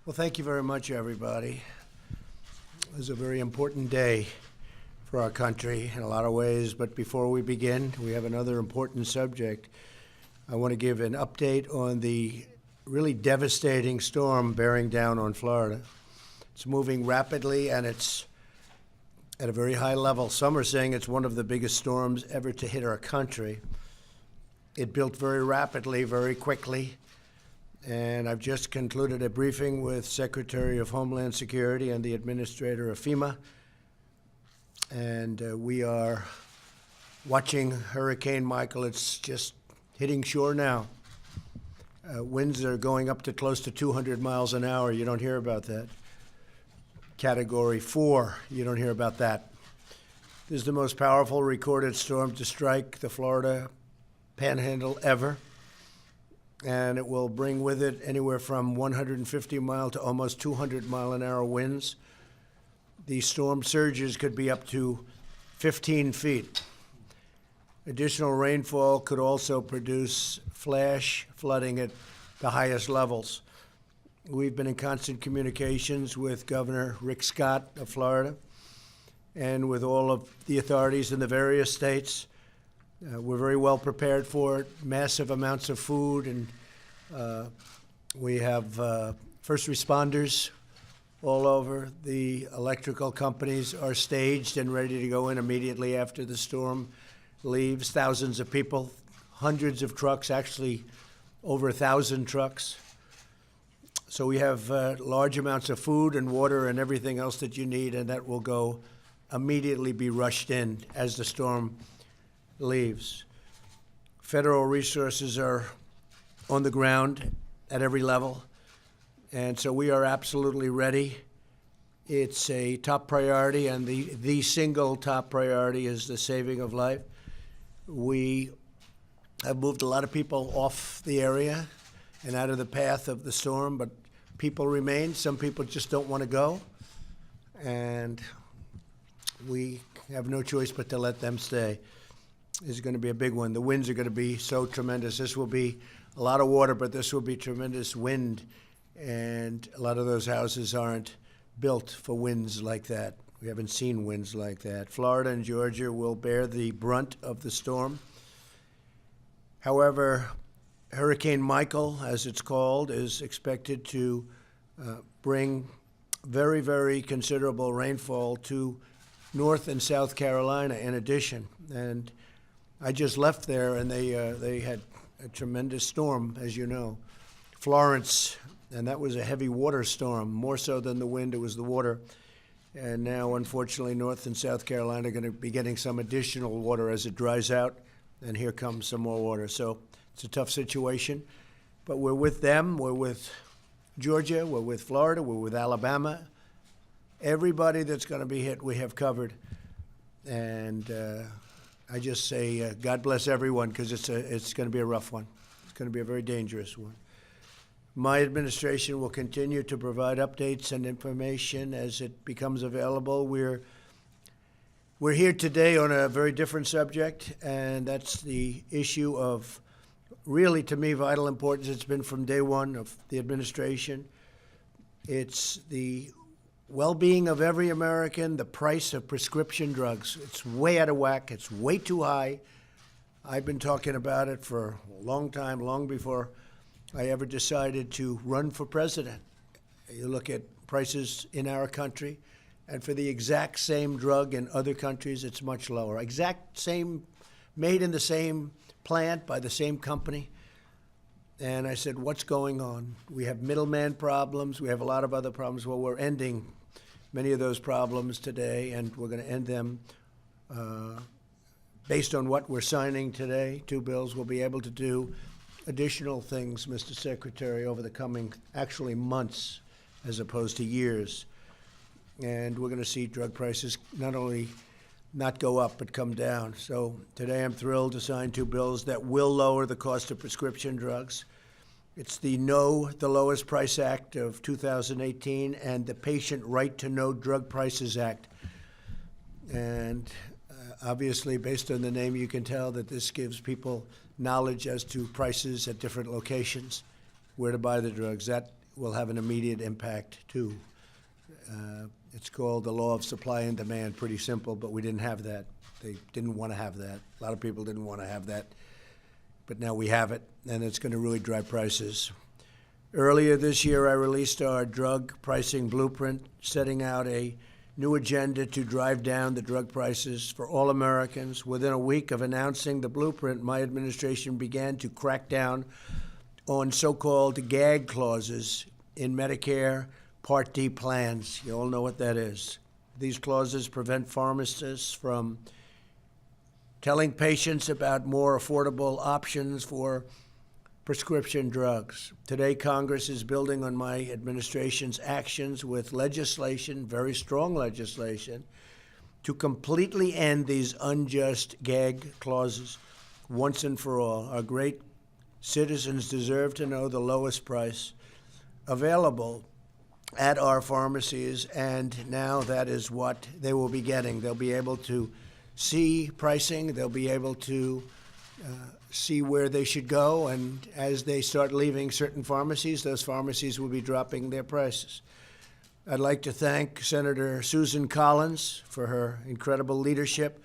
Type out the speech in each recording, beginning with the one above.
Well, thank you very much, everybody. It was a very important day for our country in a lot of ways, but before we begin, we have another important subject. I want to give an update on the really devastating storm bearing down on Florida. It's moving rapidly and it's at a very high level. Some are saying it's one of the biggest storms ever to hit our country. It built very rapidly, very quickly. And I've just concluded a briefing with Secretary of Homeland Security and the administrator of FEMA. And we are watching Hurricane Michael. It's just hitting shore now. Winds are going up to close to 200 miles an hour. You don't hear about that. Category 4, you don't hear about that. This is the most powerful recorded storm to strike the Florida Panhandle ever. And it will bring with it anywhere from 150 mile to almost 200 mile an hour winds. The storm surges could be up to 15 feet. Additional rainfall could also produce flash flooding at the highest levels. We've been in constant communications with Governor Rick Scott of Florida and with all of the authorities in the various states. We're very well prepared for it, massive amounts of food, and we have first responders all over. The electrical companies are staged and ready to go in immediately after the storm leaves. Thousands of people, hundreds of trucks, actually over 1,000 trucks. So we have large amounts of food and water and everything else that you need, and that will go immediately be rushed in as the storm leaves. Federal resources are on the ground at every level, and so we are absolutely ready. It's a top priority, and the single top priority is the saving of life. We have moved a lot of people off the area and out of the path of the storm, but people remain. Some people just don't want to go, and we have no choice but to let them stay. This is going to be a big one. The winds are going to be so tremendous. This will be a lot of water, but this will be tremendous wind, and a lot of those houses aren't built for winds like that. We haven't seen winds like that. Florida and Georgia will bear the brunt of the storm. However, Hurricane Michael, as it's called, is expected to bring very, very considerable rainfall to North and South Carolina in addition. And I just left there, and they had a tremendous storm, as you know. Florence, and that was a heavy water storm, more so than the wind, it was the water. And now, unfortunately, North and South Carolina are going to be getting some additional water as it dries out, and here comes some more water. So it's a tough situation, but we're with them. We're with Georgia. We're with Florida. We're with Alabama. Everybody that's going to be hit, we have covered. And I just say, God bless everyone, because it's going to be a rough one. It's going to be a very dangerous one. My administration will continue to provide updates and information as it becomes available. We're here today on a very different subject, and that's the issue of really, to me, vital importance. It's been from day one of the administration. It's the well-being of every American, the price of prescription drugs. It's way out of whack. It's way too high. I've been talking about it for a long time, long before I ever decided to run for president. You look at prices in our country, and for the exact same drug in other countries, it's much lower. Exact same, made in the same plant by the same company. And I said, what's going on? We have middleman problems. We have a lot of other problems. Well, we're ending many of those problems today, and we're going to end them based on what we're signing today. 2 bills. We'll be able to do additional things, Mr. Secretary, over the coming, actually, months as opposed to years. And we're going to see drug prices not only not go up, but come down. So today I'm thrilled to sign 2 bills that will lower the cost of prescription drugs. It's the Know the Lowest Price Act of 2018 and the Patient Right to Know Drug Prices Act. And obviously, based on the name, you can tell that this gives people knowledge as to prices at different locations, where to buy the drugs. That will have an immediate impact too. It's called the law of supply and demand, pretty simple, but we didn't have that. They didn't want to have that. A lot of people didn't want to have that, but now we have it, and it's going to really drive prices. Earlier this year, I released our drug pricing blueprint, setting out a new agenda to drive down the drug prices for all Americans. Within a week of announcing the blueprint, my administration began to crack down on so-called gag clauses in Medicare Part D plans. You all know what that is. These clauses prevent pharmacists from telling patients about more affordable options for prescription drugs. Today, Congress is building on my administration's actions with legislation, very strong legislation, to completely end these unjust gag clauses once and for all. Our great citizens deserve to know the lowest price available at our pharmacies, and now that is what they will be getting. They'll be able to see pricing, they'll be able to see where they should go, and as they start leaving certain pharmacies, those pharmacies will be dropping their prices. I'd like to thank Senator Susan Collins for her incredible leadership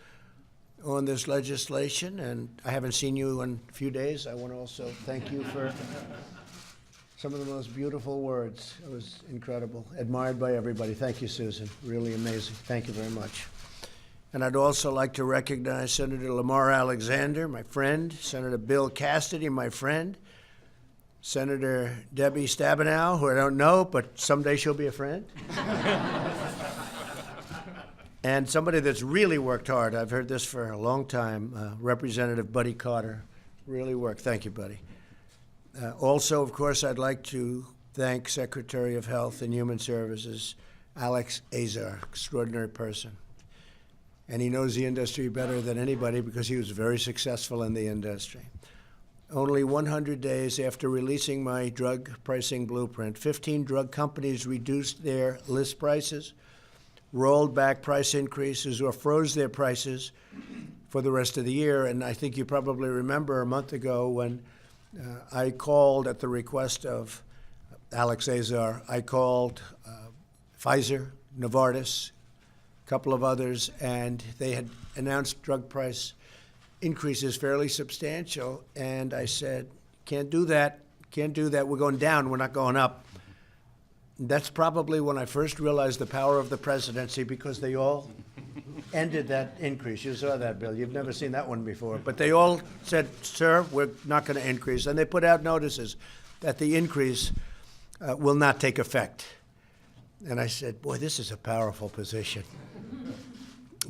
on this legislation, and I haven't seen you in a few days. I want to also thank you for some of the most beautiful words. It was incredible, admired by everybody. Thank you, Susan. Really amazing. Thank you very much. And I'd also like to recognize Senator Lamar Alexander, my friend, Senator Bill Cassidy, my friend, Senator Debbie Stabenow, who I don't know, but someday she'll be a friend, and somebody that's really worked hard. I've heard this for a long time, Representative Buddy Carter. Really worked. Thank you, Buddy. Also, of course, I'd like to thank Secretary of Health and Human Services, Alex Azar, extraordinary person. And he knows the industry better than anybody because he was very successful in the industry. Only 100 days after releasing my drug pricing blueprint, 15 drug companies reduced their list prices, rolled back price increases, or froze their prices for the rest of the year. And I think you probably remember a month ago when I called at the request of Alex Azar, I called Pfizer, Novartis, couple of others, and they had announced drug price increases fairly substantial, and I said, can't do that, we're going down, we're not going up. That's probably when I first realized the power of the presidency, because they all ended that increase. You saw that, Bill. You've never seen that one before. But they all said, sir, we're not going to increase, and they put out notices that the increase will not take effect. And I said, boy, this is a powerful position.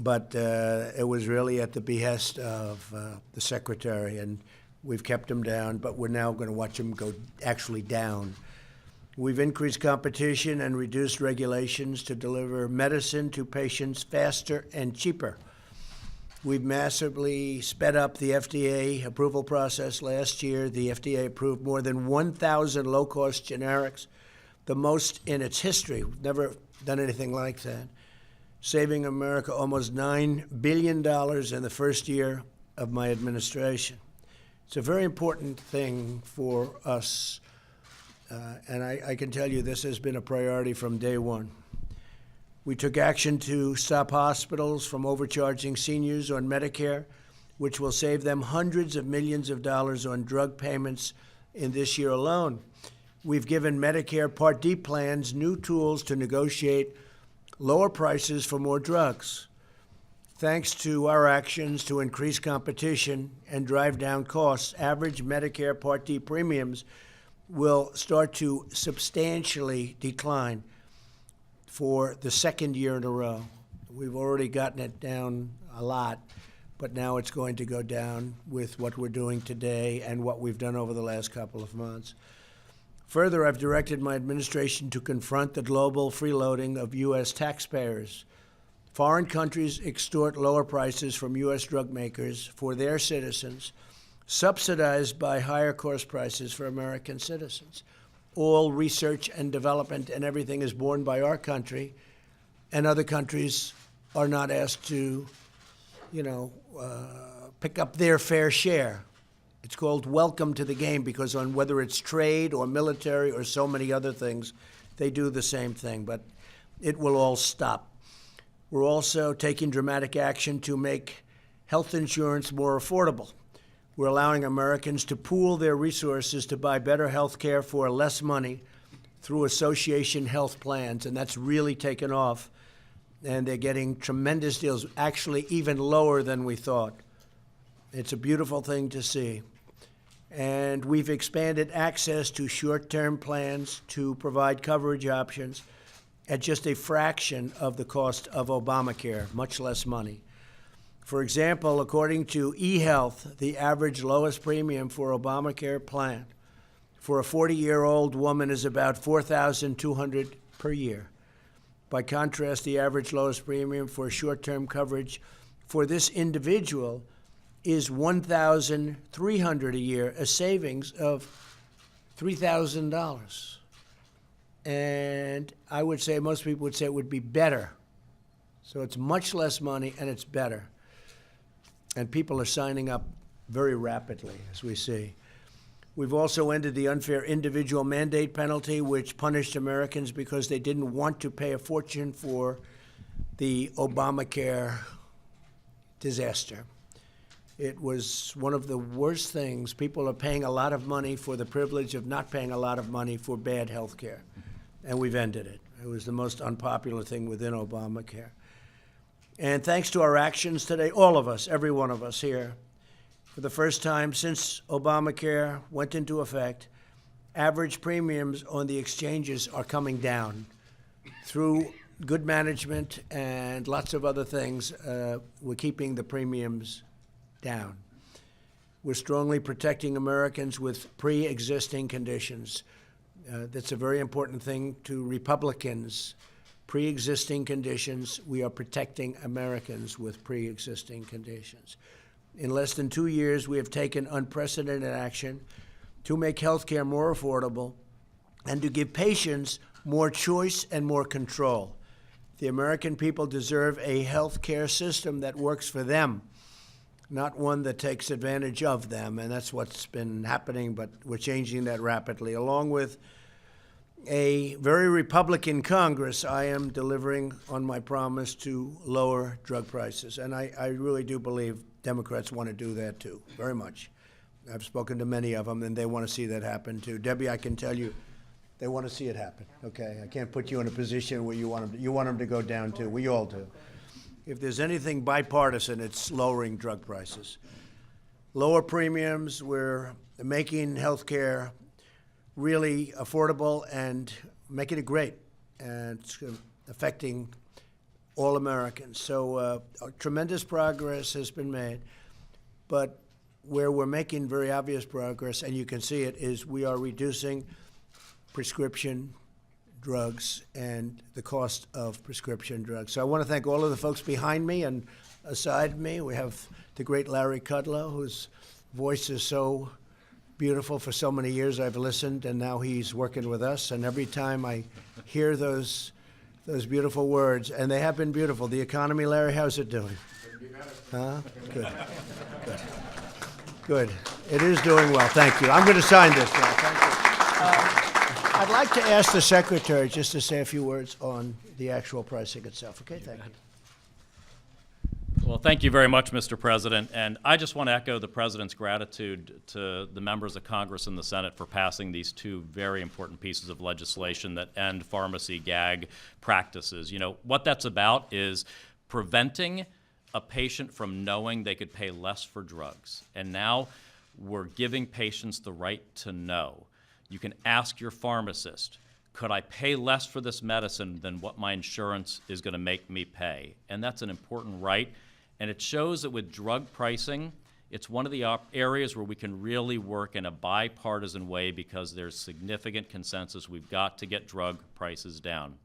But it was really at the behest of the secretary, and we've kept him down, but we're now going to watch him go actually down. We've increased competition and reduced regulations to deliver medicine to patients faster and cheaper. We've massively sped up the FDA approval process. Last year, the FDA approved more than 1,000 low-cost generics, the most in its history. We've never done anything like that, saving America almost $9 billion in the first year of my administration. It's a very important thing for us, and I can tell you this has been a priority from day one. We took action to stop hospitals from overcharging seniors on Medicare, which will save them hundreds of millions of dollars on drug payments in this year alone. We've given Medicare Part D plans new tools to negotiate lower prices for more drugs. Thanks to our actions to increase competition and drive down costs, average Medicare Part D premiums will start to substantially decline for the second year in a row. We've already gotten it down a lot, but now it's going to go down with what we're doing today and what we've done over the last couple of months. Further, I've directed my administration to confront the global freeloading of U.S. taxpayers. Foreign countries extort lower prices from U.S. drug makers for their citizens, subsidized by higher cost prices for American citizens. All research and development and everything is borne by our country, and other countries are not asked to, pick up their fair share. It's called welcome to the game because on whether it's trade or military or so many other things, they do the same thing, but it will all stop. We're also taking dramatic action to make health insurance more affordable. We're allowing Americans to pool their resources to buy better health care for less money through association health plans, and that's really taken off. And they're getting tremendous deals, actually even lower than we thought. It's a beautiful thing to see. And we've expanded access to short-term plans to provide coverage options at just a fraction of the cost of Obamacare, much less money. For example, according to eHealth, the average lowest premium for Obamacare plan for a 40-year-old woman is about $4,200 per year. By contrast, the average lowest premium for short-term coverage for this individual is $1,300 a year, a savings of $3,000. And I would say, most people would say it would be better. So it's much less money and it's better. And people are signing up very rapidly, as we see. We've also ended the unfair individual mandate penalty, which punished Americans because they didn't want to pay a fortune for the Obamacare disaster. It was one of the worst things. People are paying a lot of money for the privilege of not paying a lot of money for bad health care, and we've ended it. It was the most unpopular thing within Obamacare. And thanks to our actions today, all of us, every one of us here, for the first time since Obamacare went into effect, average premiums on the exchanges are coming down through good management and lots of other things. We're keeping the premiums down. We're strongly protecting Americans with pre-existing conditions. That's a very important thing to Republicans. Pre-existing conditions, we are protecting Americans with pre-existing conditions. In less than 2 years, we have taken unprecedented action to make health care more affordable and to give patients more choice and more control. The American people deserve a health care system that works for them, not one that takes advantage of them, and that's what's been happening, but we're changing that rapidly. Along with a very Republican Congress, I am delivering on my promise to lower drug prices, and I really do believe Democrats want to do that too, very much. I've spoken to many of them, and they want to see that happen too. Debbie, I can tell you, they want to see it happen, okay? I can't put you in a position where you want them to go down too. We all do. If there's anything bipartisan, it's lowering drug prices. Lower premiums, we're making health care really affordable and making it great. And it's affecting all Americans. So tremendous progress has been made. But where we're making very obvious progress, and you can see it, is we are reducing prescription drugs and the cost of prescription drugs. So I want to thank all of the folks behind me and aside me. We have the great Larry Kudlow, whose voice is so beautiful. For so many years I've listened, and now he's working with us. And every time I hear those beautiful words, and they have been beautiful. The economy, Larry, how's it doing? Huh? Good. Good. Good. It is doing well. Thank you. I'm going to sign this now. Thank you. I'd like to ask the Secretary just to say a few words on the actual pricing itself. Okay, thank you. Well, thank you very much, Mr. President. And I just want to echo the President's gratitude to the members of Congress and the Senate for passing these two very important pieces of legislation that end pharmacy gag practices. You know, what that's about is preventing a patient from knowing they could pay less for drugs. And now we're giving patients the right to know. You can ask your pharmacist, could I pay less for this medicine than what my insurance is going to make me pay? And that's an important right. And it shows that with drug pricing, it's one of the areas where we can really work in a bipartisan way because there's significant consensus. We've got to get drug prices down.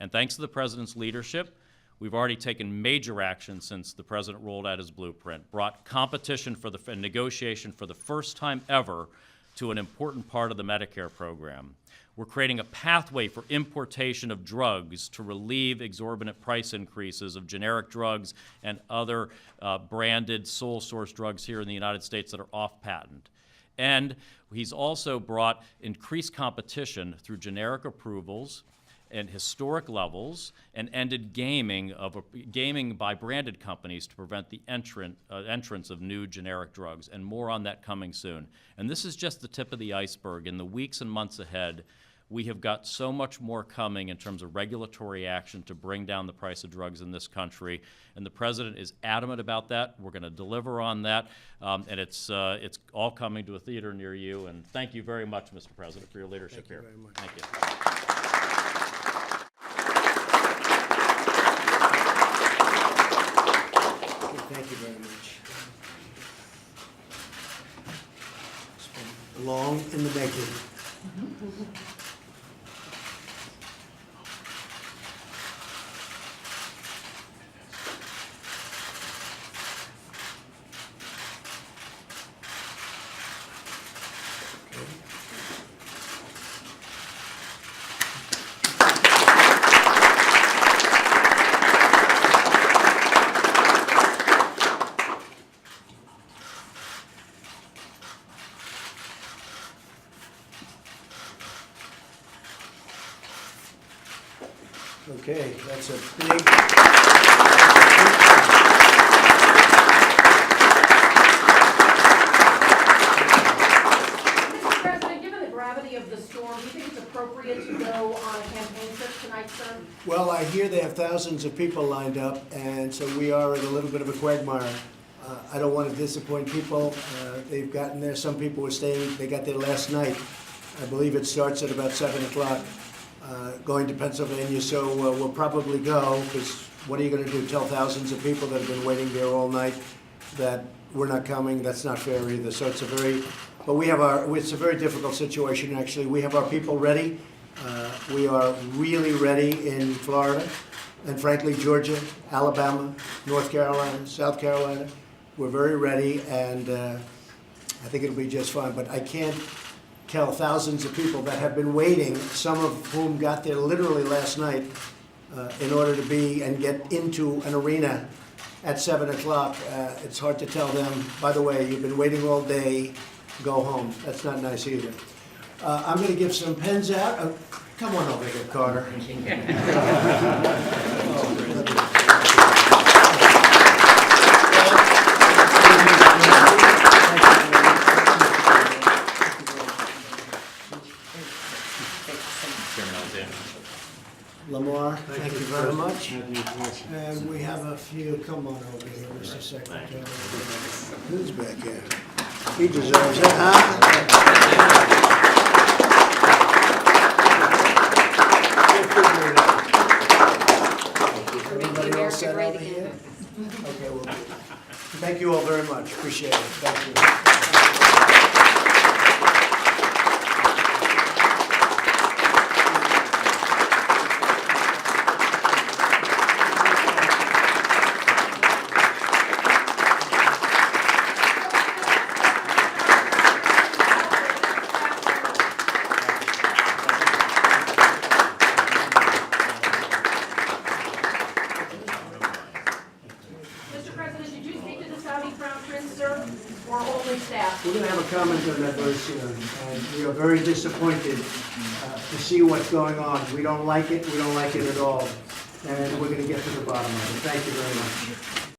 And thanks to the President's leadership, we've already taken major action since the President rolled out his blueprint, brought competition and negotiation for the first time ever to an important part of the Medicare program. We're creating a pathway for importation of drugs to relieve exorbitant price increases of generic drugs and other branded sole source drugs here in the United States that are off patent. And he's also brought increased competition through generic approvals and historic levels, and ended gaming by branded companies to prevent the entrance of new generic drugs, and more on that coming soon. And this is just the tip of the iceberg. In the weeks and months ahead, we have got so much more coming in terms of regulatory action to bring down the price of drugs in this country, and the President is adamant about that. We're going to deliver on that, and it's all coming to a theater near you. And thank you very much, Mr. President, for your leadership here. Very much. Thank you. Thank you very much. It's been long in the making. Okay, that's a big. Mr. President, given the gravity of the storm, do you think it's appropriate to go on a campaign trip tonight, sir? Well, I hear they have thousands of people lined up, and so we are in a little bit of a quagmire. I don't want to disappoint people. They've gotten there. Some people were staying. They got there last night. I believe it starts at about 7 o'clock. Going to Pennsylvania, so we'll probably go, because what are you going to do, tell thousands of people that have been waiting there all night that we're not coming? That's not fair either. So it's a very, but we have it's a very difficult situation, actually. We have our people ready. We are really ready in Florida, and frankly, Georgia, Alabama, North Carolina, South Carolina. We're very ready, and I think it'll be just fine, but I can't tell thousands of people that have been waiting, some of whom got there literally last night, in order to be and get into an arena at 7 o'clock. It's hard to tell them, by the way, you've been waiting all day, go home. That's not nice either. I'm going to give some pens out. Come on over here, Carter. Lamar, thank you very much. And we have a few, come on over here, Mr. Secretary. Who's back here? He deserves it, huh? Everybody all set over here? Okay, well, thank you all very much, appreciate it, thank you. We're going to have a comment on that very soon, and we are very disappointed to see what's going on. We don't like it at all, and we're going to get to the bottom of it. Thank you very much.